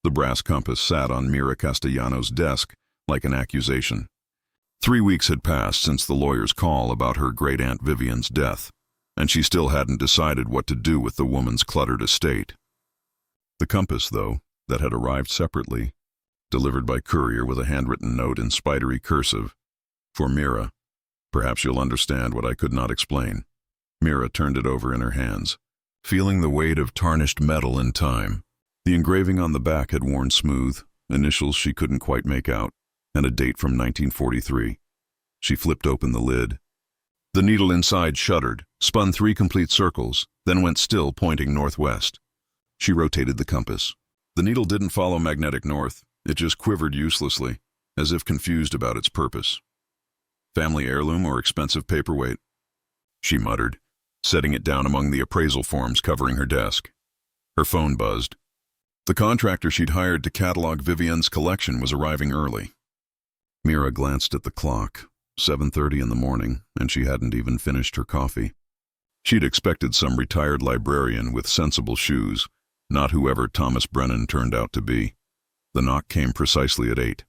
The brass compass sat on Mira Castellano's desk like an accusation. 3 weeks had passed since the lawyer's call about her great-aunt Vivian's death, and she still hadn't decided what to do with the woman's cluttered estate. The compass, though, that had arrived separately, delivered by courier with a handwritten note in spidery cursive. For Mira, perhaps you'll understand what I could not explain. Mira turned it over in her hands, feeling the weight of tarnished metal in time. The engraving on the back had worn smooth, initials she couldn't quite make out, and a date from 1943. She flipped open the lid. The needle inside shuddered, spun 3 complete circles, then went still, pointing northwest. She rotated the compass. The needle didn't follow magnetic north. It just quivered uselessly, as if confused about its purpose. Family heirloom or expensive paperweight? She muttered, setting it down among the appraisal forms covering her desk. Her phone buzzed. The contractor she'd hired to catalog Vivian's collection was arriving early. Mira glanced at the clock. 7:30 in the morning, and she hadn't even finished her coffee. She'd expected some retired librarian with sensible shoes, not whoever Thomas Brennan turned out to be. The knock came precisely at 8.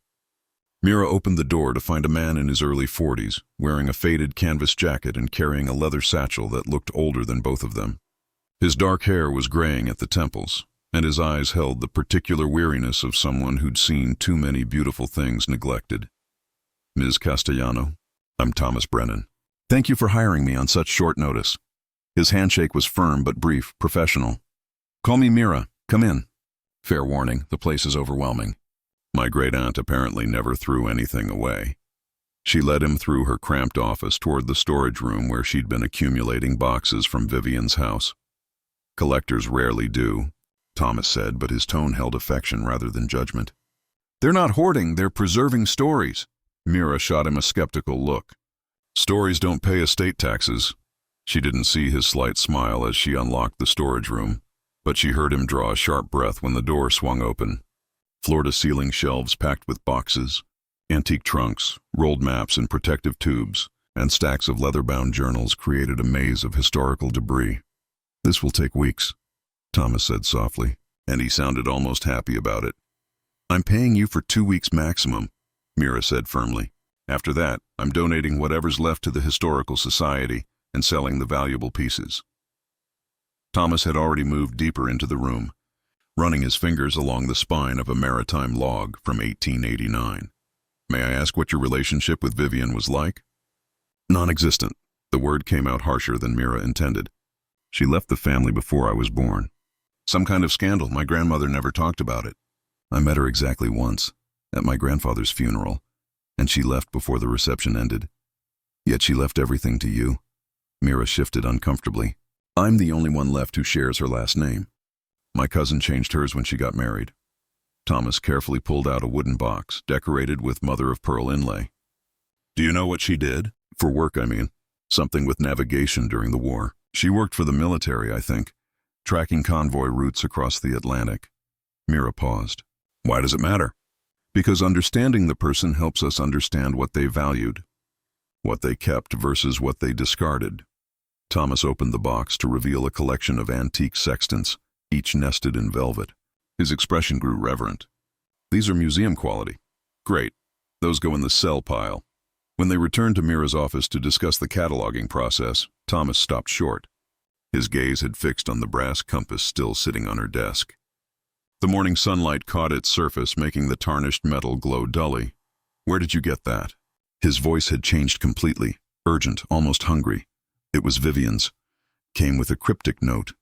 Mira opened the door to find a man in his early 40s, wearing a faded canvas jacket and carrying a leather satchel that looked older than both of them. His dark hair was graying at the temples, and his eyes held the particular weariness of someone who'd seen too many beautiful things neglected. Ms. Castellano, I'm Thomas Brennan. Thank you for hiring me on such short notice. His handshake was firm but brief, professional. Call me Mira. Come in. Fair warning, the place is overwhelming. My great-aunt apparently never threw anything away. She led him through her cramped office toward the storage room where she'd been accumulating boxes from Vivian's house. Collectors rarely do, Thomas said, but his tone held affection rather than judgment. They're not hoarding, they're preserving stories. Mira shot him a skeptical look. Stories don't pay estate taxes. She didn't see his slight smile as she unlocked the storage room, but she heard him draw a sharp breath when the door swung open. Floor-to-ceiling shelves packed with boxes, antique trunks, rolled maps in protective tubes, and stacks of leather-bound journals created a maze of historical debris. This will take weeks, Thomas said softly, and he sounded almost happy about it. I'm paying you for 2 weeks maximum, Mira said firmly. After that, I'm donating whatever's left to the Historical Society and selling the valuable pieces. Thomas had already moved deeper into the room, running his fingers along the spine of a maritime log from 1889. May I ask what your relationship with Vivian was like? Non-existent. The word came out harsher than Mira intended. She left the family before I was born. Some kind of scandal. My grandmother never talked about it. I met her exactly once, at my grandfather's funeral, and she left before the reception ended. Yet she left everything to you. Mira shifted uncomfortably. I'm the only one left who shares her last name. My cousin changed hers when she got married. Thomas carefully pulled out a wooden box, decorated with mother-of-pearl inlay. Do you know what she did? For work, I mean. Something with navigation during the war. She worked for the military, I think, tracking convoy routes across the Atlantic. Mira paused. Why does it matter? Because understanding the person helps us understand what they valued, what they kept versus what they discarded. Thomas opened the box to reveal a collection of antique sextants, each nested in velvet. His expression grew reverent. These are museum quality. Great. Those go in the sell pile. When they returned to Mira's office to discuss the cataloging process, Thomas stopped short. His gaze had fixed on the brass compass still sitting on her desk. The morning sunlight caught its surface, making the tarnished metal glow dully. Where did you get that? His voice had changed completely, urgent, almost hungry. It was Vivian's. Came with a cryptic note.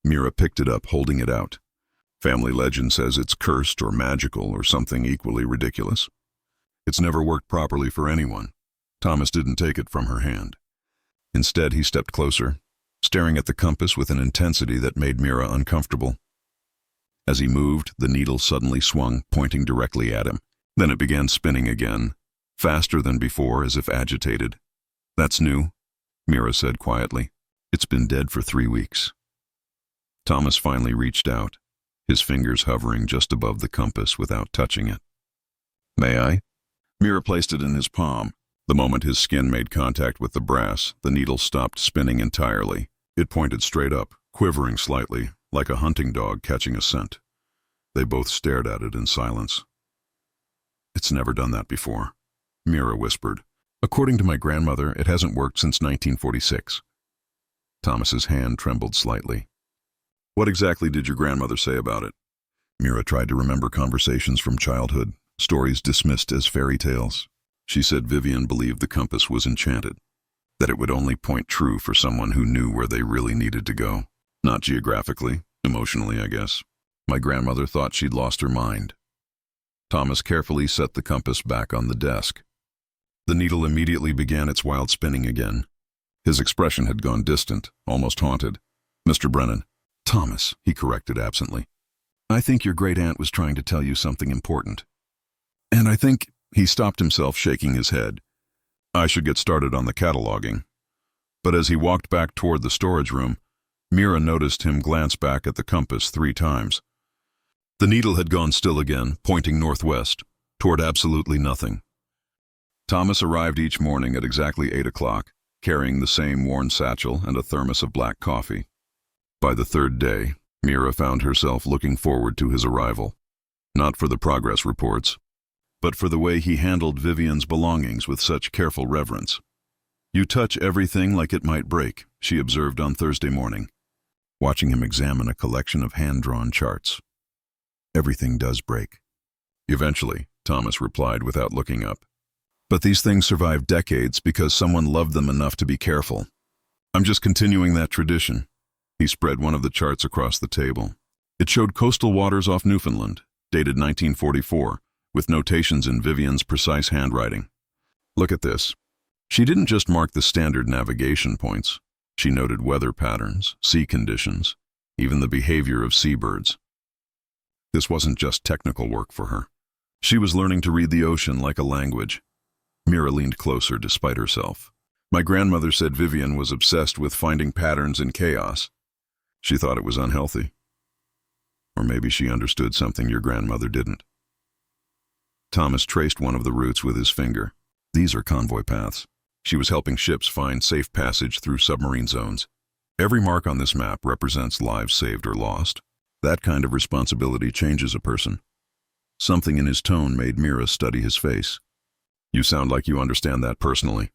Mira picked it up, holding it out. Family legend says it's cursed or magical or something equally ridiculous. It's never worked properly for anyone. Thomas didn't take it from her hand. Instead, he stepped closer, staring at the compass with an intensity that made Mira uncomfortable. As he moved, the needle suddenly swung, pointing directly at him. Then it began spinning again, faster than before, as if agitated. That's new, Mira said quietly. It's been dead for 3 weeks. Thomas finally reached out, his fingers hovering just above the compass without touching it. May I? Mira placed it in his palm. The moment his skin made contact with the brass, the needle stopped spinning entirely. It pointed straight up, quivering slightly, like a hunting dog catching a scent. They both stared at it in silence. "It's never done that before," Mira whispered. "According to my grandmother, it hasn't worked since 1946. Thomas's hand trembled slightly. "What exactly did your grandmother say about it?" Mira tried to remember conversations from childhood, stories dismissed as fairy tales. She said Vivian believed the compass was enchanted, that it would only point true for someone who knew where they really needed to go. Not geographically, emotionally, I guess. My grandmother thought she'd lost her mind. Thomas carefully set the compass back on the desk. The needle immediately began its wild spinning again. His expression had gone distant, almost haunted. "Mr. Brennan." "Thomas," he corrected absently. "I think your great-aunt was trying to tell you something important. And I think—" He stopped himself, shaking his head. "I should get started on the cataloging." But as he walked back toward the storage room, Mira noticed him glance back at the compass 3 times. The needle had gone still again, pointing northwest, toward absolutely nothing. Thomas arrived each morning at exactly 8 o'clock, carrying the same worn satchel and a thermos of black coffee. By the 3rd day, Mira found herself looking forward to his arrival, not for the progress reports, but for the way he handled Vivian's belongings with such careful reverence. "You touch everything like it might break," she observed on Thursday morning, watching him examine a collection of hand-drawn charts. "Everything does break." "Eventually," Thomas replied without looking up. "But these things survive decades because someone loved them enough to be careful. I'm just continuing that tradition." He spread one of the charts across the table. It showed coastal waters off Newfoundland, dated 1944, with notations in Vivian's precise handwriting. "Look at this." She didn't just mark the standard navigation points. She noted weather patterns, sea conditions, even the behavior of seabirds. This wasn't just technical work for her. She was learning to read the ocean like a language. Mira leaned closer despite herself. "My grandmother said Vivian was obsessed with finding patterns in chaos. She thought it was unhealthy. Or maybe she understood something your grandmother didn't." Thomas traced one of the routes with his finger. "These are convoy paths." She was helping ships find safe passage through submarine zones. "Every mark on this map represents lives saved or lost. That kind of responsibility changes a person." Something in his tone made Mira study his face. "You sound like you understand that personally."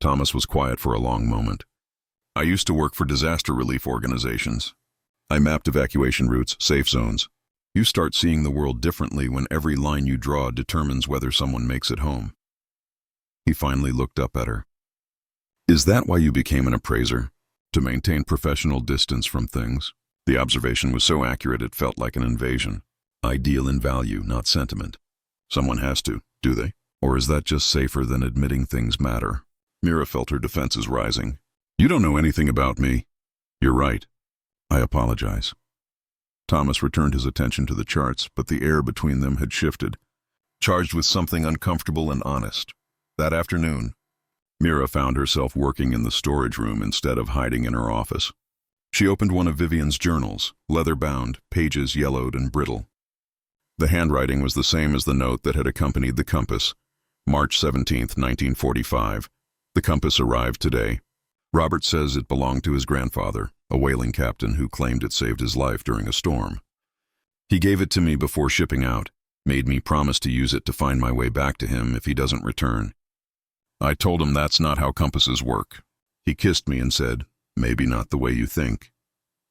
Thomas was quiet for a long moment. "I used to work for disaster relief organizations. I mapped evacuation routes, safe zones. You start seeing the world differently when every line you draw determines whether someone makes it home." He finally looked up at her. "Is that why you became an appraiser? To maintain professional distance from things?" The observation was so accurate it felt like an invasion. "Ideal in value, not sentiment. Someone has to, do they? Or is that just safer than admitting things matter?" Mira felt her defenses rising. "You don't know anything about me." "You're right. I apologize." Thomas returned his attention to the charts, but the air between them had shifted, charged with something uncomfortable and honest. That afternoon, Mira found herself working in the storage room instead of hiding in her office. She opened one of Vivian's journals, leather-bound, pages yellowed and brittle. The handwriting was the same as the note that had accompanied the compass. March 17, 1945. The compass arrived today. Robert says it belonged to his grandfather, a whaling captain who claimed it saved his life during a storm. He gave it to me before shipping out, made me promise to use it to find my way back to him if he doesn't return. I told him that's not how compasses work. He kissed me and said, "Maybe not the way you think.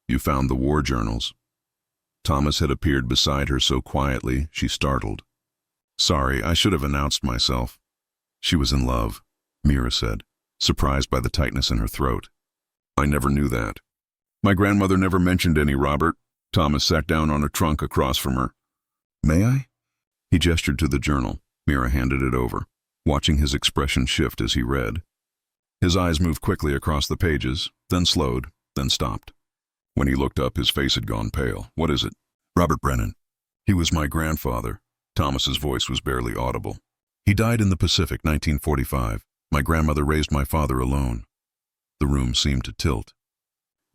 You found the war journals." Thomas had appeared beside her so quietly, she startled. "Sorry, I should have announced myself." "She was in love," Mira said, surprised by the tightness in her throat. "I never knew that." "My grandmother never mentioned any, Robert." Thomas sat down on a trunk across from her. "May I?" He gestured to the journal. Mira handed it over, watching his expression shift as he read. His eyes moved quickly across the pages, then slowed, then stopped. When he looked up, his face had gone pale. "What is it?" "Robert Brennan. He was my grandfather." Thomas's voice was barely audible. "He died in the Pacific, 1945. My grandmother raised my father alone." The room seemed to tilt.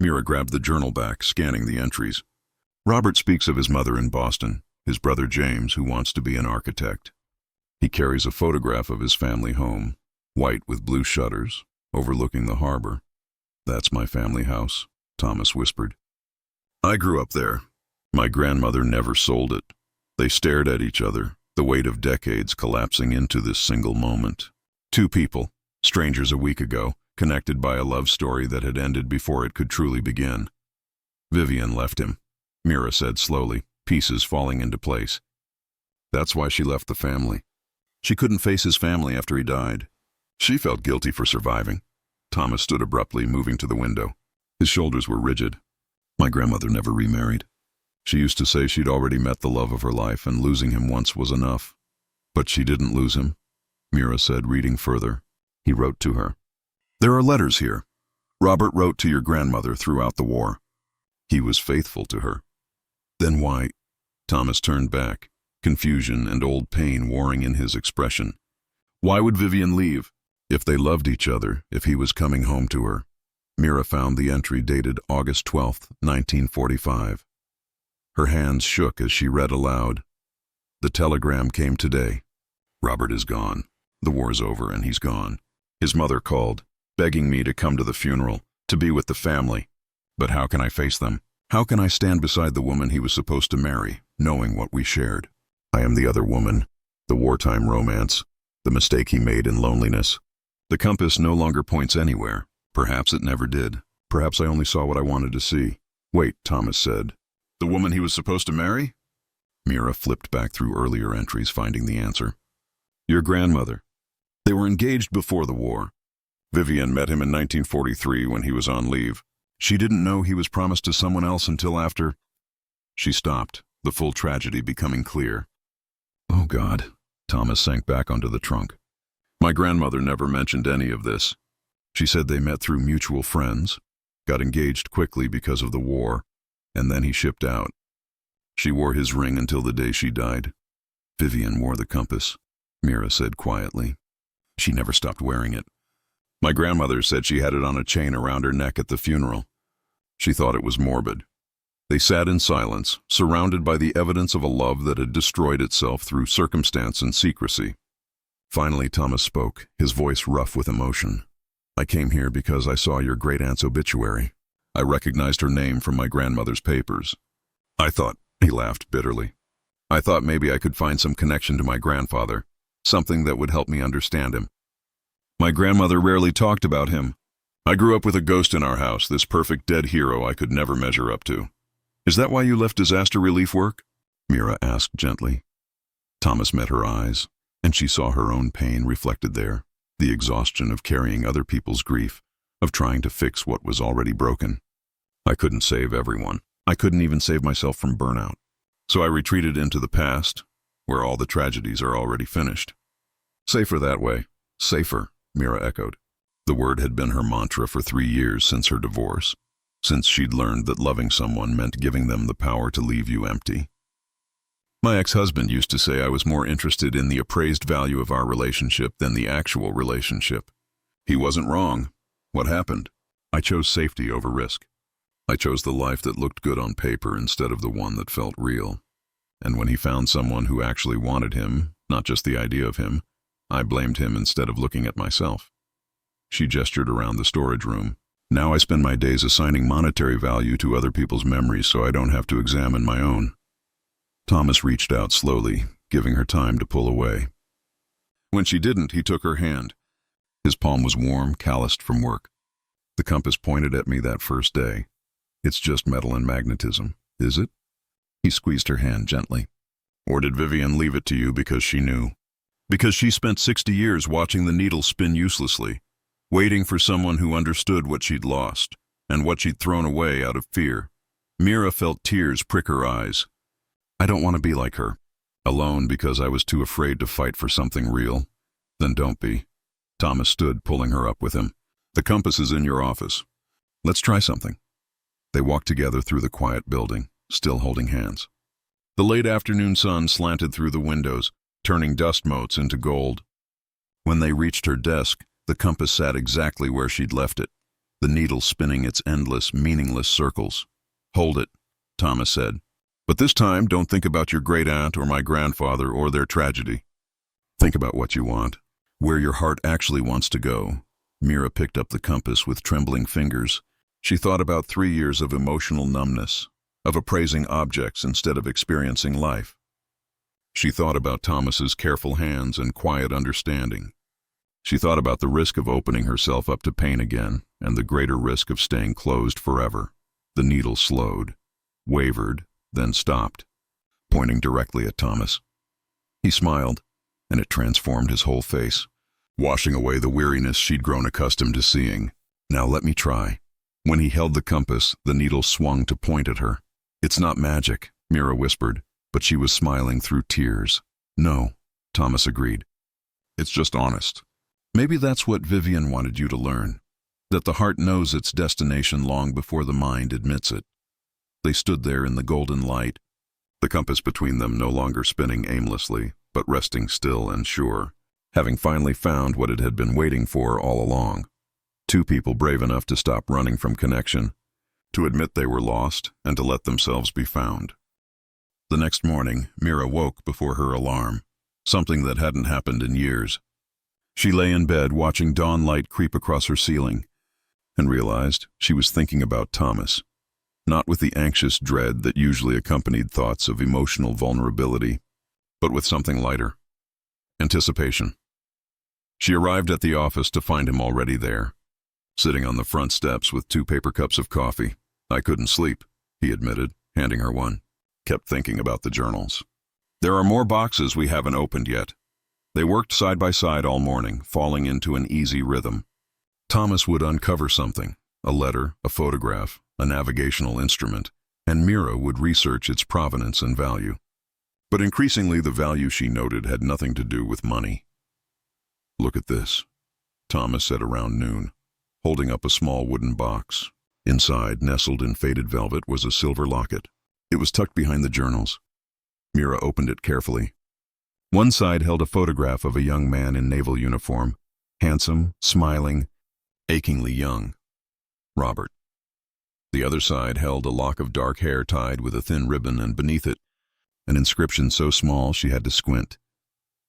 Mira grabbed the journal back, scanning the entries. Robert speaks of his mother in Boston, his brother James, who wants to be an architect. He carries a photograph of his family home, white with blue shutters, overlooking the harbor. "That's my family house," Thomas whispered. "I grew up there. My grandmother never sold it. They stared at each other, the weight of decades collapsing into this single moment. Two people, strangers a week ago, connected by a love story that had ended before it could truly begin. Vivian left him, Mira said slowly, pieces falling into place. That's why she left the family. She couldn't face his family after he died. She felt guilty for surviving. Thomas stood abruptly, moving to the window. His shoulders were rigid. My grandmother never remarried. She used to say she'd already met the love of her life and losing him once was enough. But she didn't lose him, Mira said, reading further. He wrote to her. There are letters here. Robert wrote to your grandmother throughout the war. He was faithful to her. Then why? Thomas turned back, confusion and old pain warring in his expression. Why would Vivian leave? If they loved each other, if he was coming home to her. Mira found the entry dated August 12, 1945. Her hands shook as she read aloud. The telegram came today. Robert is gone. The war's over and he's gone. His mother called, begging me to come to the funeral, to be with the family. But how can I face them? How can I stand beside the woman he was supposed to marry, knowing what we shared? I am the other woman, the wartime romance, the mistake he made in loneliness. The compass no longer points anywhere. Perhaps it never did. Perhaps I only saw what I wanted to see. Wait, Thomas said. The woman he was supposed to marry? Mira flipped back through earlier entries, finding the answer. Your grandmother. They were engaged before the war. Vivian met him in 1943 when he was on leave. She didn't know he was promised to someone else until after. She stopped, the full tragedy becoming clear. Oh God. Thomas sank back onto the trunk. My grandmother never mentioned any of this. She said they met through mutual friends, got engaged quickly because of the war, and then he shipped out. She wore his ring until the day she died. Vivian wore the compass, Mira said quietly. She never stopped wearing it. My grandmother said she had it on a chain around her neck at the funeral. She thought it was morbid. They sat in silence, surrounded by the evidence of a love that had destroyed itself through circumstance and secrecy. Finally, Thomas spoke, his voice rough with emotion. I came here because I saw your great-aunt's obituary. I recognized her name from my grandmother's papers. I thought, he laughed bitterly. I thought maybe I could find some connection to my grandfather, something that would help me understand him. My grandmother rarely talked about him. I grew up with a ghost in our house, this perfect dead hero I could never measure up to. Is that why you left disaster relief work? Mira asked gently. Thomas met her eyes, and she saw her own pain reflected there, the exhaustion of carrying other people's grief, of trying to fix what was already broken. I couldn't save everyone. I couldn't even save myself from burnout. So I retreated into the past, where all the tragedies are already finished. Safer that way. Safer, Mira echoed. The word had been her mantra for 3 years since her divorce, since she'd learned that loving someone meant giving them the power to leave you empty. My ex-husband used to say I was more interested in the appraised value of our relationship than the actual relationship. He wasn't wrong. What happened? I chose safety over risk. I chose the life that looked good on paper instead of the one that felt real. And when he found someone who actually wanted him, not just the idea of him, I blamed him instead of looking at myself. She gestured around the storage room. Now I spend my days assigning monetary value to other people's memories so I don't have to examine my own. Thomas reached out slowly, giving her time to pull away. When she didn't, he took her hand. His palm was warm, calloused from work. The compass pointed at me that first day. It's just metal and magnetism, is it? He squeezed her hand gently. Or did Vivian leave it to you because she knew? Because she spent 60 years watching the needle spin uselessly, waiting for someone who understood what she'd lost and what she'd thrown away out of fear. Mira felt tears prick her eyes. I don't want to be like her. Alone because I was too afraid to fight for something real. Then don't be. Thomas stood, pulling her up with him. The compass is in your office. Let's try something. They walked together through the quiet building, still holding hands. The late afternoon sun slanted through the windows, turning dust motes into gold. When they reached her desk, the compass sat exactly where she'd left it, the needle spinning its endless, meaningless circles. Hold it, Thomas said. But this time, don't think about your great-aunt or my grandfather or their tragedy. Think about what you want, where your heart actually wants to go. Mira picked up the compass with trembling fingers. She thought about 3 years of emotional numbness, of appraising objects instead of experiencing life. She thought about Thomas's careful hands and quiet understanding. She thought about the risk of opening herself up to pain again and the greater risk of staying closed forever. The needle slowed, wavered, then stopped, pointing directly at Thomas. He smiled, and it transformed his whole face, washing away the weariness she'd grown accustomed to seeing. Now let me try. When he held the compass, the needle swung to point at her. It's not magic, Mira whispered, but she was smiling through tears. No, Thomas agreed. It's just honest. Maybe that's what Vivian wanted you to learn, that the heart knows its destination long before the mind admits it. They stood there in the golden light, the compass between them no longer spinning aimlessly, but resting still and sure, having finally found what it had been waiting for all along. Two people brave enough to stop running from connection, to admit they were lost, and to let themselves be found. The next morning, Mira woke before her alarm, something that hadn't happened in years. She lay in bed watching dawn light creep across her ceiling, and realized she was thinking about Thomas, not with the anxious dread that usually accompanied thoughts of emotional vulnerability, but with something lighter. Anticipation. She arrived at the office to find him already there, sitting on the front steps with 2 paper cups of coffee. I couldn't sleep, he admitted, handing her one. Kept thinking about the journals. There are more boxes we haven't opened yet. They worked side by side all morning, falling into an easy rhythm. Thomas would uncover something, a letter, a photograph, a navigational instrument, and Mira would research its provenance and value. But increasingly the value she noted had nothing to do with money. Look at this, Thomas said around noon, holding up a small wooden box. Inside, nestled in faded velvet, was a silver locket. It was tucked behind the journals. Mira opened it carefully. One side held a photograph of a young man in naval uniform, handsome, smiling, achingly young. Robert. The other side held a lock of dark hair tied with a thin ribbon, and beneath it, an inscription so small she had to squint.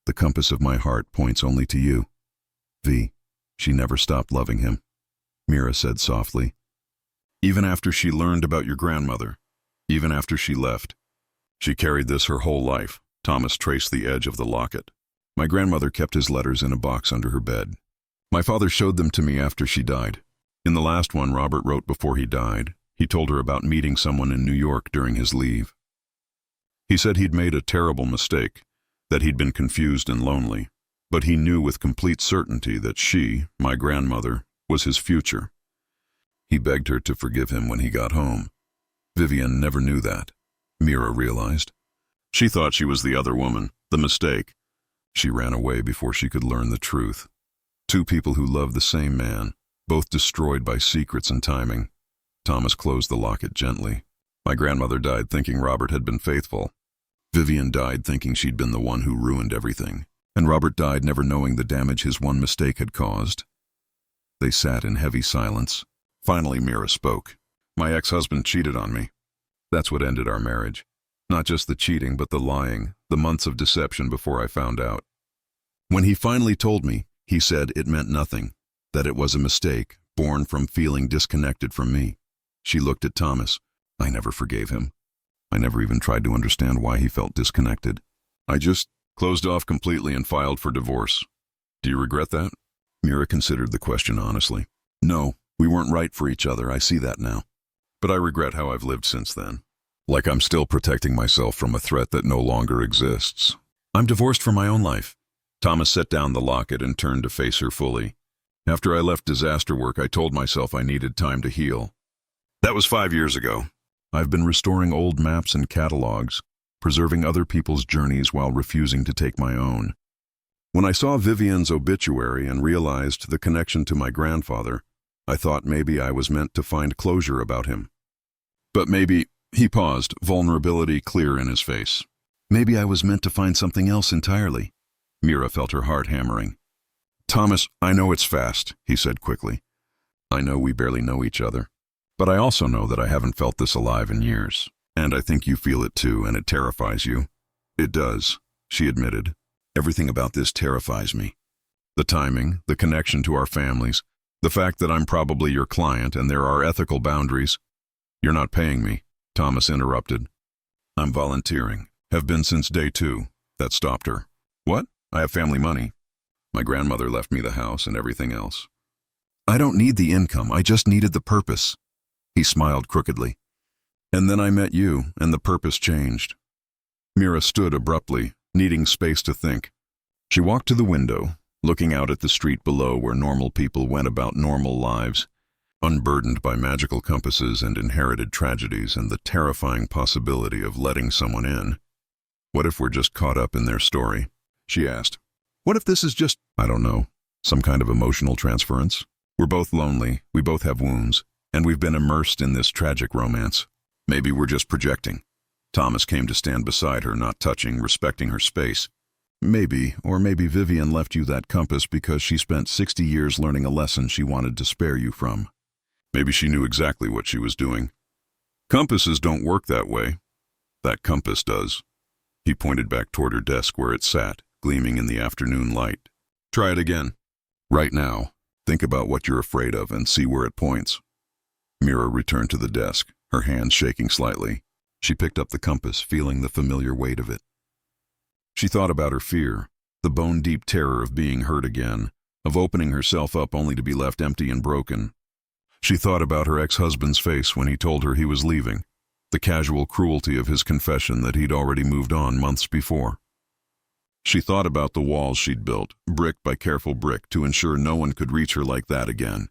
The compass of my heart points only to you. V. She never stopped loving him, Mira said softly. Even after she learned about your grandmother, even after she left. She carried this her whole life. Thomas traced the edge of the locket. My grandmother kept his letters in a box under her bed. My father showed them to me after she died. In the last one Robert wrote before he died, he told her about meeting someone in New York during his leave. He said he'd made a terrible mistake, that he'd been confused and lonely, but he knew with complete certainty that she, my grandmother, was his future. He begged her to forgive him when he got home. Vivian never knew that, Mira realized. She thought she was the other woman, the mistake. She ran away before she could learn the truth. 2 people who loved the same man, both destroyed by secrets and timing. Thomas closed the locket gently. My grandmother died thinking Robert had been faithful. Vivian died thinking she'd been the one who ruined everything. And Robert died never knowing the damage his one mistake had caused. They sat in heavy silence. Finally Mira spoke. My ex-husband cheated on me. That's what ended our marriage. Not just the cheating, but the lying, the months of deception before I found out. When he finally told me, he said it meant nothing, that it was a mistake, born from feeling disconnected from me. She looked at Thomas. I never forgave him. I never even tried to understand why he felt disconnected. I just closed off completely and filed for divorce. Do you regret that? Mira considered the question honestly. No, we weren't right for each other, I see that now. But I regret how I've lived since then. Like I'm still protecting myself from a threat that no longer exists. I'm divorced from my own life. Thomas set down the locket and turned to face her fully. After I left disaster work, I told myself I needed time to heal. That was 5 years ago. I've been restoring old maps and catalogs, preserving other people's journeys while refusing to take my own. When I saw Vivian's obituary and realized the connection to my grandfather, I thought maybe I was meant to find closure about him. But maybe... He paused, vulnerability clear in his face. Maybe I was meant to find something else entirely. Mira felt her heart hammering. Thomas, I know it's fast, he said quickly. I know we barely know each other. But I also know that I haven't felt this alive in years. And I think you feel it too, and it terrifies you. It does, she admitted. Everything about this terrifies me. The timing, the connection to our families, the fact that I'm probably your client and there are ethical boundaries. You're not paying me. Thomas interrupted. I'm volunteering. Have been since day 2. That stopped her. What? I have family money. My grandmother left me the house and everything else. I don't need the income, I just needed the purpose. He smiled crookedly. And then I met you, and the purpose changed. Mira stood abruptly, needing space to think. She walked to the window, looking out at the street below where normal people went about normal lives, unburdened by magical compasses and inherited tragedies and the terrifying possibility of letting someone in. What if we're just caught up in their story? She asked. What if this is just, I don't know, some kind of emotional transference? We're both lonely, we both have wounds, and we've been immersed in this tragic romance. Maybe we're just projecting. Thomas came to stand beside her, not touching, respecting her space. Maybe, or maybe Vivian left you that compass because she spent 60 years learning a lesson she wanted to spare you from. Maybe she knew exactly what she was doing. Compasses don't work that way. That compass does. He pointed back toward her desk where it sat, gleaming in the afternoon light. Try it again. Right now. Think about what you're afraid of and see where it points. Mira returned to the desk, her hands shaking slightly. She picked up the compass, feeling the familiar weight of it. She thought about her fear, the bone-deep terror of being hurt again, of opening herself up only to be left empty and broken. She thought about her ex-husband's face when he told her he was leaving, the casual cruelty of his confession that he'd already moved on months before. She thought about the walls she'd built, brick by careful brick, to ensure no one could reach her like that again.